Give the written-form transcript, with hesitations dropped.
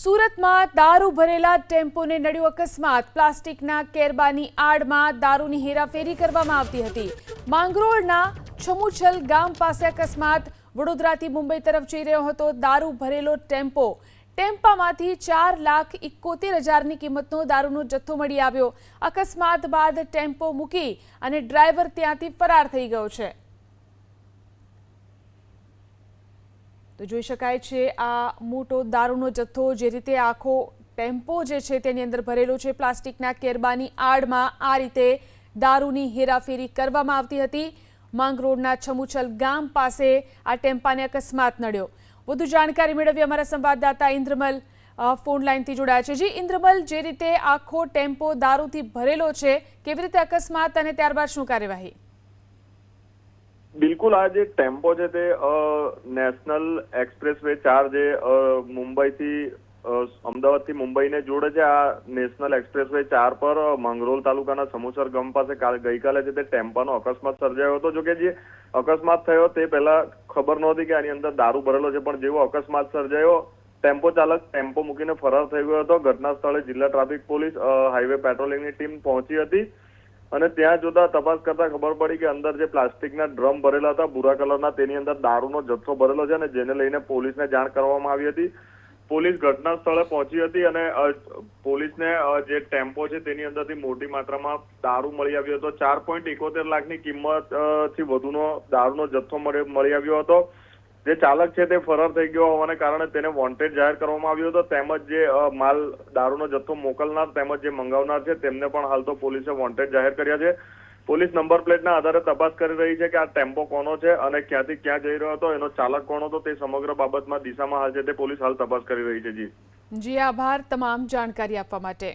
સુરતમાં દારૂ ભરેલા ટેમ્પોને નડ્યો અકસ્માત। પ્લાસ્ટિકના કેરબાની આડમાં દારૂની હેરાફેરી કરવામાં આવતી હતી। માંગરોળના છમુછલ ગામ પાસે અકસ્માત। વડોદરાથી મુંબઈ તરફ જઈ રહ્યો હતો દારૂ ભરેલો ટેમ્પો। ટેમ્પામાંથી 4,71,000ની કિંમતનો દારૂનો જથ્થો મળી આવ્યો। અકસ્માત બાદ ટેમ્પો મૂકી અને ડ્રાઈવર ત્યાંથી ફરાર થઈ ગયો છે। તો જોઈ શકાય છે આ મોટો દારૂનો જથ્થો જે રીતે આખો ટેમ્પો જે છે તેની અંદર ભરેલો છે। પ્લાસ્ટિકના કેરબાની આડમાં આ રીતે દારૂની હેરાફેરી કરવામાં આવતી હતી। માંગરોળના છમુછલ ગામ પાસે આ ટેમ્પાને અકસ્માત નડ્યો। વધુ જાણકારી મેળવી અમારા સંવાદદાતા ઇન્દ્રમલ ફોન લાઈનથી જોડાયા છે। જી ઇન્દ્રમલ, જે રીતે આખો ટેમ્પો દારૂથી ભરેલો છે, કેવી રીતે અકસ્માત અને ત્યારબાદ શું કાર્યવાહી? બિલકુલ, આ જે ટેમ્પો છે તે નેશનલ એક્સપ્રેસ વે 4 જે મુંબઈથી અમદાવાદથી મુંબઈને જોડે છે। આ નેશનલ એક્સપ્રેસ વે 4 પર માંગરોળ તાલુકાના સમુસર ગામ પાસે ગઈકાલે છે તે ટેમ્પાનો અકસ્માત સર્જાયો હતો। જોકે જે અકસ્માત થયો તે પહેલા ખબર નહોતી કે આની અંદર દારૂ ભરેલો છે, પણ જેવો અકસ્માત સર્જાયો ટેમ્પો ચાલક ટેમ્પો મૂકીને ફરાર થઈ ગયો હતો। ઘટના સ્થળે જિલ્લા ટ્રાફિક પોલીસ હાઈવે પેટ્રોલિંગની ટીમ પહોંચી હતી અને ત્યાં જોતા તપાસ કરતા ખબર પડી કે અંદર જે પ્લાસ્ટિકના ડ્રમ ભરેલા હતા ભૂરા કલરના, તેની અંદર દારૂનો જથ્થો ભરેલો છે અને જેને લઈને પોલીસને જાણ કરવામાં આવી હતી। પોલીસ ઘટના સ્થળે પહોંચી હતી અને પોલીસને જે ટેમ્પો છે તેની અંદરથી મોટી માત્રામાં દારૂ મળી આવ્યો હતો। 4,71 લાખની કિંમતથી વધુનો દારૂનો જથ્થો મળી આવ્યો હતો। જે ચાલક છે તે ફરાર થઈ ગયો હોવાને કારણે તેને વોન્ટેડ જાહેર કરવામાં આવ્યો હતો। તેમજ જે માલ દારૂનો જથ્થો મોકલનાર તેમજ જે મંગાવનાર છે તેમને પણ હાલ તો પોલીસે વોન્ટેડ જાહેર કર્યા છે। પોલીસ નંબર પ્લેટના આધારે તપાસ કરી રહી છે કે આ ટેમ્પો કોનો છે અને ક્યાંથી ક્યાં જઈ રહ્યો હતો, એનો ચાલક કોણ હતો, તે સમગ્ર બાબતમાં દિશામાં હાલ છે તે પોલીસ હાલ તપાસ કરી રહી છે। જી આભાર તમામ જાણકારી આપવા માટે।